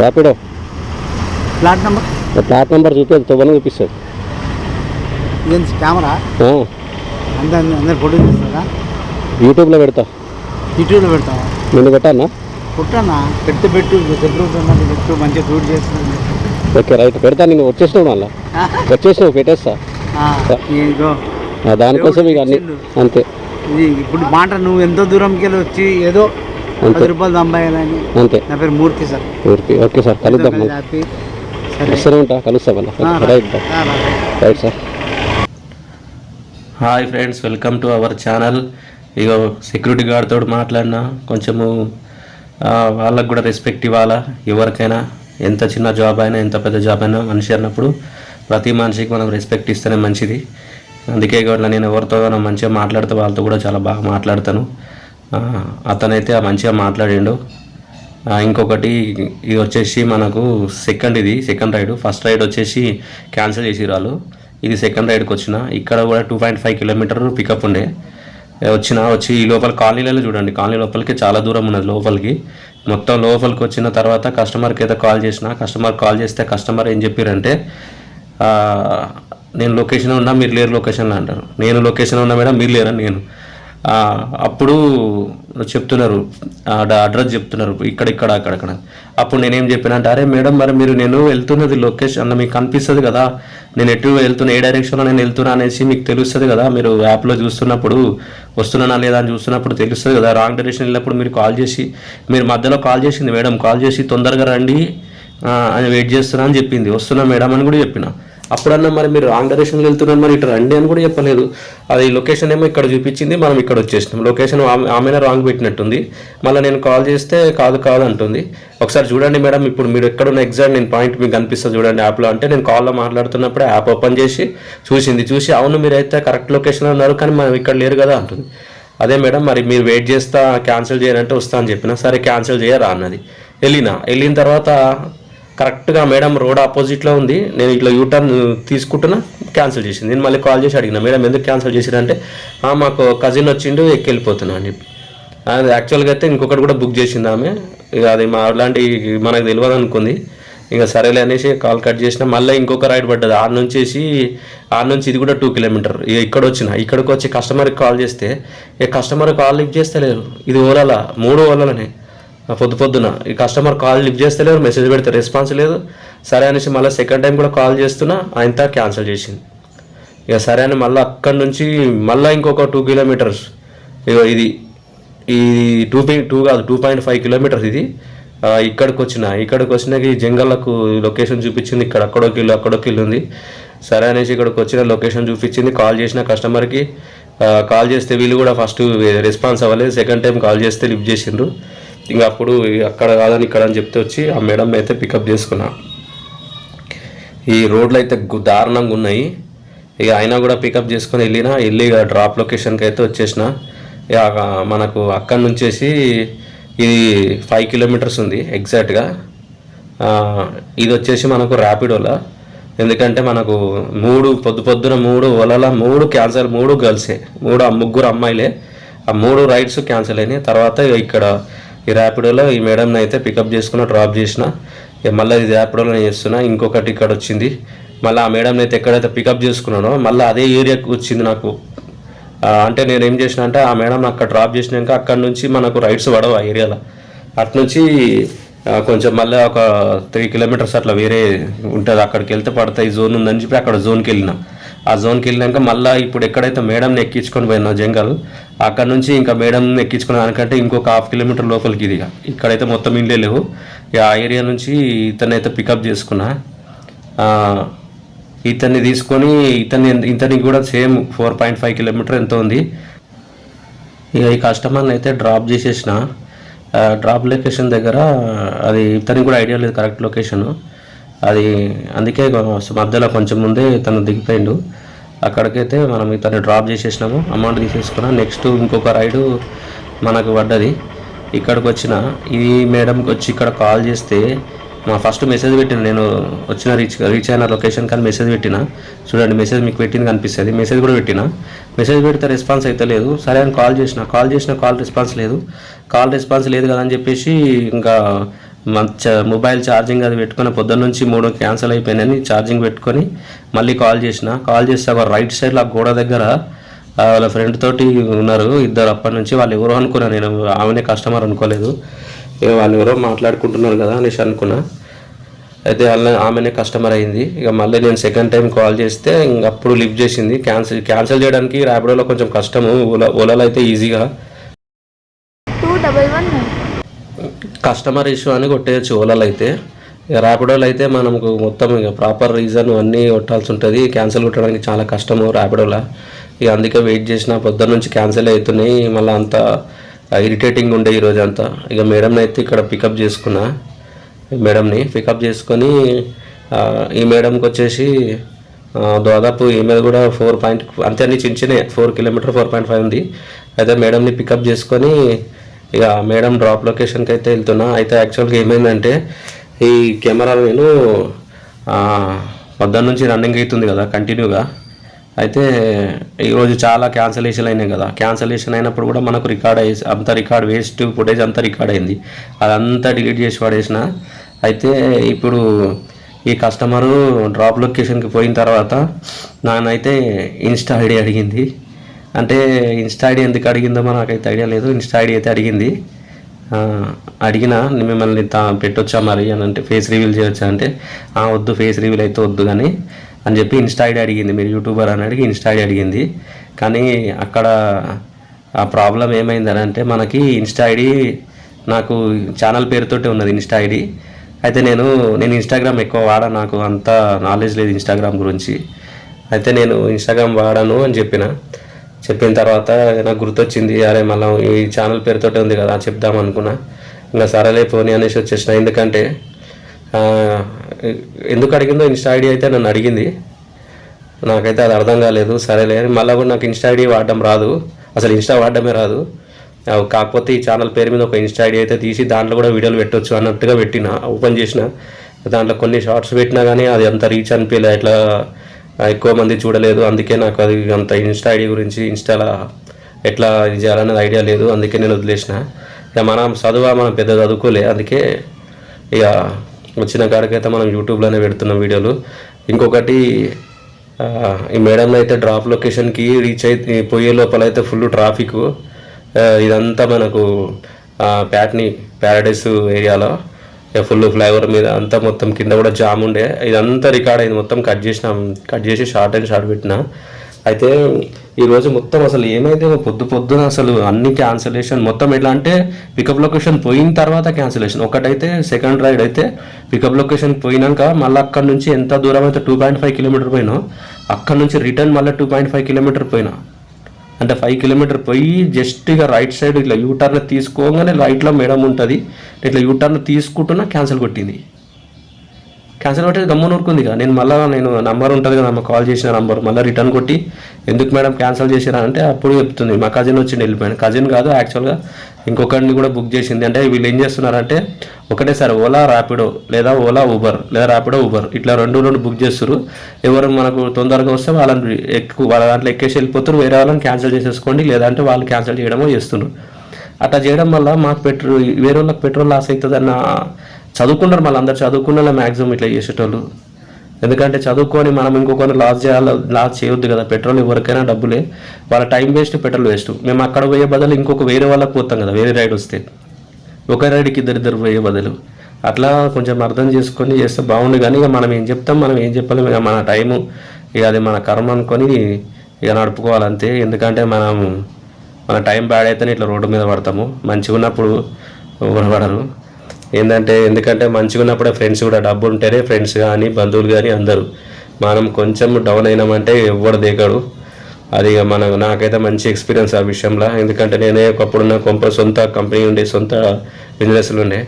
Rapido flat number చూపి తొవ్వని చూపిస్తుంది. ఇదేంటి కెమెరా? అందరు ఫోటో తీస్తారా? యూట్యూబ్లో పెడతా. యూట్యూబ్లో పెడతావా? నేను పెట్టానా? పుట్టన్నా పెట్టు పెట్టు మంచిగా షూట్ చేస్తున్నాను. ఓకే రైట్ పెడతా. నేను వచ్చేసినావు మళ్ళీ వచ్చేసినావు పెట్టేస్తా. దానికోసం ఇక అన్ని అంతే. ఇప్పుడు మాట నువ్వు ఎంతో దూరంకి వెళ్ళి వచ్చి ఏదో 10 రూపాయలు సంపాదాలని. అంతే. నా పేరు మూర్తి సార్. మూర్తి. ఓకే సార్ కలుద్దాం. వస్తూనే ఉంటా, కలుస్తా మళ్ళీ. Right right sir. Hi friends, welcome to our channel. ఇక సెక్యూరిటీ గార్డ్ తోటి మాట్లాడినా కొంచెము వాళ్ళకు కూడా రెస్పెక్ట్ ఇవ్వాలా. ఎవరికైనా ఎంత చిన్న జాబ్ అయినా ఎంత పెద్ద జాబ్ అయినా మనిషి అన్నప్పుడు ప్రతి మనిషికి మనం రెస్పెక్ట్ ఇస్తేనే మంచిది. అందుకే కూడా నేను ఎవరితో మంచిగా మాట్లాడితే వాళ్ళతో కూడా చాలా బాగా మాట్లాడతాను. అతనైతే మంచిగా మాట్లాడిండు. ఇంకొకటి ఇది వచ్చేసి మనకు సెకండ్ రైడ్. ఫస్ట్ రైడ్ వచ్చేసి క్యాన్సిల్ చేసి వాళ్ళు. ఇది సెకండ్ రైడ్కి వచ్చిన. ఇక్కడ కూడా 2.5 కిలోమీటర్ పికప్ ఉండే. వచ్చి ఈ లోపల కాలనీలలో చూడండి, కాలనీ లోపలికి చాలా దూరం ఉన్నది లోపలికి. మొత్తం లోపలికి వచ్చిన తర్వాత కస్టమర్కి అయితే కాల్ చేసిన. కాల్ చేస్తే కస్టమర్ ఏం చెప్పారంటే, నేను లొకేషన్ ఉన్నా మీరు లేరు లొకేషన్లో అంటారు. నేను లొకేషన్ ఉన్నా మేడం మీరు లేరని నేను. అప్పుడు చెప్తున్నారు అడ్రస్ చెప్తున్నారు ఇక్కడ అక్కడక్కడ. అప్పుడు నేనేం చెప్పాను అంటే, అరే మేడం మరి నేను వెళ్తున్నది లొకేషన్ అన్న మీకు కనిపిస్తుంది కదా, నేను ఎటు వెళ్తున్నా ఏ డైరెక్షన్లో నేను వెళ్తున్నా అనేసి మీకు తెలుస్తుంది కదా. మీరు యాప్లో చూస్తున్నప్పుడు వస్తున్నానా లేదా అని చూస్తున్నప్పుడు తెలుస్తుంది కదా. రాంగ్ డైరెక్షన్ వెళ్ళినప్పుడు మీరు మధ్యలో కాల్ చేసింది మేడం. కాల్ చేసి తొందరగా రండి అని వెయిట్ చేస్తున్నా అని చెప్పింది. వస్తున్నా మేడం అని కూడా చెప్పిన. అప్పుడన్నా మరి మీరు రాంగ్ డైరెక్షన్కి వెళ్తున్నారు మరి ఇటు రండి అని కూడా చెప్పలేదు. అది లొకేషన్ ఏమో ఇక్కడ చూపించింది, మనం ఇక్కడ వచ్చేసినాం. లొకేషన్ ఆమెనే రాంగ్ పెట్టినట్టుంది. మళ్ళీ నేను కాల్ చేస్తే కాదు అంటుంది. ఒకసారి చూడండి మేడం, ఇప్పుడు మీరు ఎక్కడున్న ఎగ్జాక్ట్ నేను పాయింట్ మీకు కనిపిస్తుంది చూడండి యాప్లో అంటే. నేను కాల్లో మాట్లాడుతున్నప్పుడే యాప్ ఓపెన్ చేసి చూసి అవును మీరైతే కరెక్ట్ లొకేషన్లో ఉన్నారు కానీ మనం ఇక్కడ లేరు కదా అంటుంది. అదే మేడం మరి మీరు వెయిట్ చేస్తా క్యాన్సిల్ చేయాలంటే వస్తా అని చెప్పిన. సరే క్యాన్సిల్ చేయరా అన్నది. వెళ్ళిన తర్వాత కరెక్ట్గా మేడం రోడ్ ఆపోజిట్లో ఉంది. నేను ఇట్లా యూటర్న్ తీసుకుంటున్నా, క్యాన్సిల్ చేసింది. నేను మళ్ళీ కాల్ చేసి అడిగిన, మేడం ఎందుకు క్యాన్సిల్ చేసిరంటే మాకు కజిన్ వచ్చిండు ఎక్కెళ్ళిపోతున్నా అని చెప్పి. అది యాక్చువల్గా అయితే ఇంకొకటి కూడా బుక్ చేసింది ఆమె. ఇక అది అలాంటి మనకు తెలియదు అనుకుంది. ఇక సరేలే అనేసి కాల్ కట్ చేసిన. మళ్ళీ ఇంకొక రైడ్ పడ్డది. ఆడ నుంచి ఇది కూడా 2 కిలోమీటర్. ఇక ఇక్కడికి వచ్చి కస్టమర్కి కాల్ చేస్తే ఇక కస్టమర్ కాల్ లిఫ్ట్ చేస్తలేరు. ఇది ఓలాలా 3 ఓలాలనే పొద్దున ఈ కస్టమర్ కాల్ లిఫ్ట్ చేస్తలేరు, మెసేజ్ పెడితే రెస్పాన్స్ లేదు. సరే అనేసి మళ్ళీ సెకండ్ టైం కూడా కాల్ చేస్తున్నా, ఆయనతో క్యాన్సిల్ చేసింది. ఇక సరే అని మళ్ళీ అక్కడి నుంచి మళ్ళీ ఇంకొక 2 కిలోమీటర్స్. ఇక ఇది 2.5 కిలోమీటర్స్ ఇది. ఇక్కడికి వచ్చినాక ఈ జంగల్లకు లొకేషన్ చూపించింది. ఇక్కడ అక్కడొక ఇల్లు ఉంది. సరే అనేసి ఇక్కడికి వచ్చిన లొకేషన్ చూపించింది. కాల్ చేసిన కస్టమర్కి. కాల్ చేస్తే వీళ్ళు కూడా ఫస్ట్ రెస్పాన్స్ అవ్వలేదు. సెకండ్ టైం కాల్ చేస్తే లిఫ్ట్ చేసిండ్రు. ఇంకా అప్పుడు అక్కడ కాదని ఇక్కడ అని చెప్తే వచ్చి ఆ మేడం అయితే పికప్ చేసుకున్నా. ఈ రోడ్లు అయితే దారుణంగా ఉన్నాయి. ఇక అయినా కూడా పికప్ చేసుకొని వెళ్ళి డ్రాప్ లొకేషన్కి అయితే వచ్చేసిన. ఇక మనకు అక్కడి నుంచేసి ఇది 5 కిలోమీటర్స్ ఉంది ఎగ్జాక్ట్గా. ఇది వచ్చేసి మనకు ర్యాపిడోలా. ఎందుకంటే మనకు పొద్దున 3 ఓలాల 3 క్యాన్సల్, 3 గర్ల్సే, 3 అమ్మాయిలే. ఆ 3 రైడ్స్ క్యాన్సిల్ అయినాయి. తర్వాత ఇక్కడ ఈ ర్యాపిడోలో ఈ మేడంని అయితే పికప్ చేసుకున్న, డ్రాప్ చేసిన. మళ్ళీ ఇది ర్యాపిడోలో నేను చేస్తున్నా. ఇంకొకటి ఇక్కడ వచ్చింది. మళ్ళీ ఆ మేడంని అయితే ఎక్కడైతే పికప్ చేసుకున్నానో మళ్ళీ అదే ఏరియాకి వచ్చింది నాకు. అంటే నేను ఏం చేసిన అంటే ఆ మేడం అక్కడ డ్రాప్ చేసినాక అక్కడ నుంచి మనకు రైడ్స్ పడవు ఆ ఏరియాలో. అట్నుంచి కొంచెం మళ్ళీ ఒక 3 కిలోమీటర్స్ అట్లా వేరే ఉంటుంది, అక్కడికి వెళ్తే పడతాయి జోన్ ఉందని చెప్పి అక్కడ జోన్కి వెళ్ళిన. ఆ జోన్కి వెళ్ళినాక మళ్ళీ ఇప్పుడు ఎక్కడైతే మేడంని ఎక్కించుకొని పోయినా జంగల్, అక్కడ నుంచి ఇంకా మేడంని ఎక్కించుకునే దానికంటే ఇంకొక 1/2 కిలోమీటర్ లోపలికి ఇది. ఇక్కడైతే మొత్తం ఇండ్లే లేవు. ఆ ఏరియా నుంచి ఇతనైతే పికప్ చేసుకున్నా. ఇతన్ని తీసుకొని ఇతనికి కూడా సేమ్ 4.5 కిలోమీటర్ ఎంతో ఉంది. ఇక ఈ కస్టమర్ని అయితే డ్రాప్ చేసేసిన. డ్రాప్ లొకేషన్ దగ్గర అది ఇతనికి కూడా ఐడియా లేదు కరెక్ట్ లొకేషను. అది అందుకే మధ్యలో కొంచెం ముందే తను దిగిపోయిండు. అక్కడికైతే మనం ఇతన్ని డ్రాప్ చేసేసినాము, అమౌంట్ తీసేసుకున్నాం. నెక్స్ట్ ఇంకొక రైడు మనకు పడ్డది. ఇక్కడికి వచ్చిన ఈ మేడంకి వచ్చి ఇక్కడ కాల్ చేస్తే ఫస్ట్ మెసేజ్ పెట్టిన, నేను వచ్చిన రీచ్ అయిన లొకేషన్ కానీ మెసేజ్ పెట్టిన. చూడండి మెసేజ్ మీకు పెట్టింది కనిపిస్తుంది. మెసేజ్ కూడా పెట్టిన. మెసేజ్ పెడితే రెస్పాన్స్ అయితే లేదు. సరే అని కాల్ చేసిన కాల్ రెస్పాన్స్ లేదు కదా అని చెప్పేసి ఇంకా మొబైల్ ఛార్జింగ్ అది పెట్టుకుని పొద్దున్న నుంచి 3 క్యాన్సిల్ అయిపోయినాయని ఛార్జింగ్ పెట్టుకొని మళ్ళీ కాల్ చేస్తే ఒక రైట్ సైడ్లో ఆ గోడ దగ్గర వాళ్ళ ఫ్రెండ్ తోటి ఉన్నారు ఇద్దరు. అప్పటి నుంచి వాళ్ళు ఎవరో అనుకున్నా, నేను ఆమెనే కస్టమర్ అనుకోలేదు. వాళ్ళు ఎవరో మాట్లాడుకుంటున్నారు కదా అనేసి అనుకున్నా. అయితే ఆమెనే కస్టమర్ అయింది. ఇక మళ్ళీ నేను సెకండ్ టైం కాల్ చేస్తే ఇంక అప్పుడు లిఫ్ట్ చేసింది. క్యాన్సిల్ చేయడానికి ర్యాపిడోలో కొంచెం కష్టము, ఓలాలో అయితే ఈజీగా కస్టమర్ ఇష్యూ అని కొట్టేయచ్చు ఓలాలో అయితే. ఇక ర్యాపిడోలో అయితే మనకు మొత్తం ఇక ప్రాపర్ రీజన్ అన్నీ కొట్టాల్సి ఉంటుంది. క్యాన్సిల్ కొట్టడానికి చాలా కష్టము ర్యాపిడోలో. ఇక అందుకే వెయిట్ చేసిన, పొద్దున్న నుంచి క్యాన్సిల్ అవుతున్నాయి. మళ్ళీ అంత ఇరిటేటింగ్ ఉండే ఈరోజు అంతా. ఇక మేడంని అయితే ఇక్కడ పికప్ చేసుకున్నా. మేడంని పికప్ చేసుకొని ఈ మేడంకి వచ్చేసి దాదాపు ఈమె కూడా 4 అంతే అన్ని చిన్న 4 కిలోమీటర్ 4.5 ఉంది. అయితే మేడంని పికప్ చేసుకొని ఇక మేడం డ్రాప్ లొకేషన్కి అయితే వెళ్తున్నా. అయితే యాక్చువల్గా ఏమైందంటే ఈ కెమెరా నేను పొద్దున్న నుంచి రన్నింగ్ అవుతుంది కదా కంటిన్యూగా. అయితే ఈరోజు చాలా క్యాన్సలేషన్ అయినాయి కదా. క్యాన్సలేషన్ అయినప్పుడు కూడా మనకు రికార్డ్ వేస్ట్ ఫుటేజ్ అంతా రికార్డ్ అయింది. అదంతా డిలీట్ చేసి పడేసిన. అయితే ఇప్పుడు ఈ కస్టమరు డ్రాప్ లొకేషన్కి పోయిన తర్వాత నానైతే ఇన్స్టా ఐడి అడిగింది. అంటే ఇన్స్టా ఐడి ఎందుకు అడిగిందో నాకైతే ఐడియా లేదు. ఇన్స్టా ఐడి అయితే అడిగింది. అడిగినా మిమ్మల్ని పెట్టొచ్చా మరి అని అంటే, ఫేస్ రివీల్ చేయొచ్చా అంటే వద్దు, ఫేస్ రివీల్ అయితే వద్దు కానీ అని చెప్పి ఇన్స్టా ఐడి అడిగింది. మీరు యూట్యూబర్ అని అడిగి ఇన్స్టా ఐడి అడిగింది. కానీ అక్కడ ఆ ప్రాబ్లం ఏమైందని అంటే, మనకి ఇన్స్టా ఐడి నాకు ఛానల్ పేరుతోటే ఉన్నది ఇన్స్టా ఐడి. అయితే నేను ఇన్స్టాగ్రామ్ ఎక్కువ వాడా, నాకు అంత నాలెడ్జ్ లేదు ఇన్స్టాగ్రామ్ గురించి. అయితే నేను ఇన్స్టాగ్రామ్ వాడాను అని చెప్పిన తర్వాత నాకు గుర్తొచ్చింది, అరే మళ్ళీ ఈ ఛానల్ పేరుతోటే ఉంది కదా చెప్దాం అనుకున్నా. ఇంకా సరేలే పోనీ అనేసి వచ్చేసిన. ఎందుకంటే ఎందుకు అడిగిందో ఇన్స్టా ఐడి అయితే నన్ను అడిగింది. నాకైతే అది అర్థం కాలేదు. సరేలే, మళ్ళీ కూడా నాకు ఇన్స్టా ఐడి వాడడం రాదు, అసలు ఇన్స్టా వాడడమే రాదు. కాకపోతే ఈ ఛానల్ పేరు మీద ఒక ఇన్స్టా ఐడి అయితే తీసి దాంట్లో కూడా వీడియోలు పెట్టవచ్చు అన్నట్టుగా ఓపెన్ చేసిన. దాంట్లో కొన్ని షార్ట్స్ పెట్టినా కానీ అది అంత రీచ్ అనిపించలేదు, ఇట్లా ఎక్కువ మంది చూడలేదు. అందుకే నాకు అది అంత ఇన్స్టా ఐడి గురించి ఇన్స్టాలో ఎట్లా ఇది చేయాలనేది ఐడియా లేదు. అందుకే నేను వదిలేసిన. ఇక మనం పెద్ద చదువుకోలే. అందుకే ఇక వచ్చిన కాడికైతే మనం యూట్యూబ్లోనే పెడుతున్నాం వీడియోలు. ఇంకొకటి, ఈ మేడంలో అయితే డ్రాప్ లొకేషన్కి రీచ్ అయితే పోయే లోపల అయితే ఫుల్ ట్రాఫిక్. ఇదంతా మనకు ప్యారడైస్ ఏరియాలో ఫుల్ ఫ్లైఓవర్ మీద అంతా మొత్తం కింద కూడా జామ్ ఉండే. ఇదంతా రికార్డ్ అయింది. మొత్తం కట్ చేసి షార్ట్ పెట్టిన. అయితే ఈరోజు మొత్తం అసలు ఏమైతే పొద్దున అసలు అన్ని క్యాన్సిలేషన్ మొత్తం. ఎట్లా అంటే పికప్ లొకేషన్ పోయిన తర్వాత క్యాన్సిలేషన్ ఒకటైతే, సెకండ్ రైడ్ అయితే పికప్ లొకేషన్ పోయినాక మళ్ళీ అక్కడ నుంచి ఎంత దూరం అయితే 2.5 కిలోమీటర్ పోయినా, అక్కడ నుంచి రిటర్న్ మళ్ళీ 2.5 కిలోమీటర్ పోయినా. అంటే 5 కిలోమీటర్ పోయి జస్ట్ ఇక రైట్ సైడ్ ఇట్లా యూటర్న్ తీసుకోగానే రైట్లో మేడం ఉంటుంది, ఇట్లా యూటర్న్ తీసుకుంటున్నా క్యాన్సిల్ కొట్టింది. క్యాన్సిల్ కొట్టేది గమ్మున ఊరుకుంది. ఇక నేను నంబర్ ఉంటుంది కదా, కాల్ చేసిన నంబర్ మళ్ళీ రిటర్న్ కొట్టి ఎందుకు మేడం క్యాన్సిల్ చేసినా అంటే అప్పుడు చెప్తుంది, మా కజిన్ వచ్చి వెళ్ళిపోయాను. కజిన్ కాదు, యాక్చువల్గా ఇంకొకరిని కూడా బుక్ చేసింది. అంటే వీళ్ళు ఏం చేస్తున్నారంటే ఒకటేసారి ఓలా ర్యాపిడో లేదా ఓలా ఊబర్ లేదా ర్యాపిడో ఊబర్ ఇట్లా రెండు బుక్ చేస్తారు. ఎవరు మనకు తొందరగా వస్తే వాళ్ళ దాంట్లో ఎక్కేసి వెళ్ళిపోతారు, వేరే వాళ్ళని క్యాన్సిల్ చేసేసుకోండి లేదంటే వాళ్ళు క్యాన్సిల్ చేయడమో చేస్తున్నారు. అట్లా చేయడం వల్ల మాకు వేరే వాళ్ళకి పెట్రోల్ లాస్ అవుతుందన్న చదువుకున్నారు. మళ్ళీ అందరు చదువుకున్న మ్యాక్సిమం ఇట్లా చేసేటోళ్ళు. ఎందుకంటే చదువుకొని మనం ఇంకొకరిని లాస్ చేయొద్దు కదా. పెట్రోల్ ఎవరికైనా డబ్బులే, వాళ్ళ టైం వేస్ట్, పెట్రోల్ వేస్ట్. మేము అక్కడ పోయే బదులు ఇంకొక వేరే వాళ్ళకి పోతాం కదా, వేరే రైడ్ వస్తే ఒక రైడ్కి ఇద్దరు పోయే బదులు. అట్లా కొంచెం అర్థం చేసుకొని చేస్తే బాగుండు. కానీ ఇక మనం ఏం చెప్పలేము. ఇక మన టైము ఇక అది మన కర్మ అనుకొని ఇక నడుపుకోవాలంతే. ఎందుకంటే మన టైం బ్యాడ్ అయితేనే ఇట్లా రోడ్డు మీద పడతాము. మంచిగా ఉన్నప్పుడు పడరు. ఎందుకంటే మంచిగా ఉన్నప్పుడే ఫ్రెండ్స్ కూడా, డబ్బు ఉంటేనే ఫ్రెండ్స్ కానీ బంధువులు కానీ అందరూ. మనం కొంచెం డౌన్ అయినామంటే ఎవడు దిగడు. అది నాకైతే మంచి ఎక్స్పీరియన్స్ ఆ విషయంలో. ఎందుకంటే నేనే ఒకప్పుడు సొంత కంపెనీ ఉండే, సొంత బిజినెస్లు ఉండే.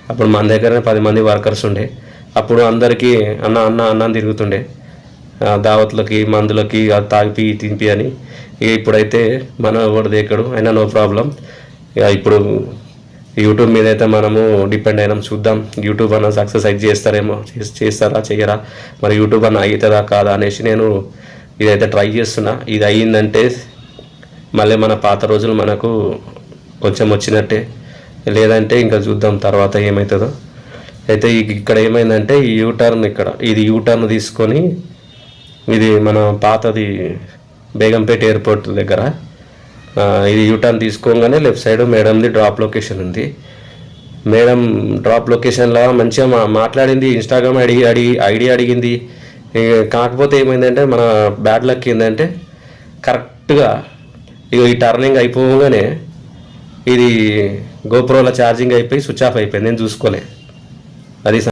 అప్పుడు మన దగ్గరనే 10 మంది వర్కర్స్ ఉండే. అప్పుడు అందరికీ అన్న తిరుగుతుండే, దావత్లకి మందులకి తాగిపి తింపి అని. ఇప్పుడైతే మనం ఎవడు దిగడు, అయినా నో ప్రాబ్లం. ఇప్పుడు యూట్యూబ్ మీద అయితే మనము డిపెండ్ అయినాం. చూద్దాం యూట్యూబ్ అన్న సక్సెస్ అయితే చేస్తారా చెయ్యరా, మరి యూట్యూబ్ అన్న అవుతుందా కాదా అనేసి నేను ఇదైతే ట్రై చేస్తున్నా. ఇది అయ్యిందంటే మళ్ళీ మన పాత రోజులు మనకు కొంచెం వచ్చినట్టే, లేదంటే ఇంకా చూద్దాం తర్వాత ఏమవుతుందో. అయితే ఇక్కడ ఏమైందంటే ఈ యూటర్న్ ఇది యూటర్న్ తీసుకొని ఇది మన పాతది బేగంపేట ఎయిర్పోర్ట్ దగ్గర ఇది యూటర్న్ తీసుకోగానే లెఫ్ట్ సైడ్ మేడంది డ్రాప్ లొకేషన్ ఉంది. మేడం డ్రాప్ లొకేషన్లో మంచిగా మాట్లాడింది, ఇన్స్టాగ్రామ్ ఐడి అడిగింది. కాకపోతే ఏమైందంటే మన బ్యాడ్ లక్ ఏంటంటే కరెక్ట్గా ఈ టర్నింగ్ అయిపోగానే ఇది గోప్రోలో ఛార్జింగ్ అయిపోయి స్విచ్ ఆఫ్ అయిపోయింది. నేను చూసుకోలే. అది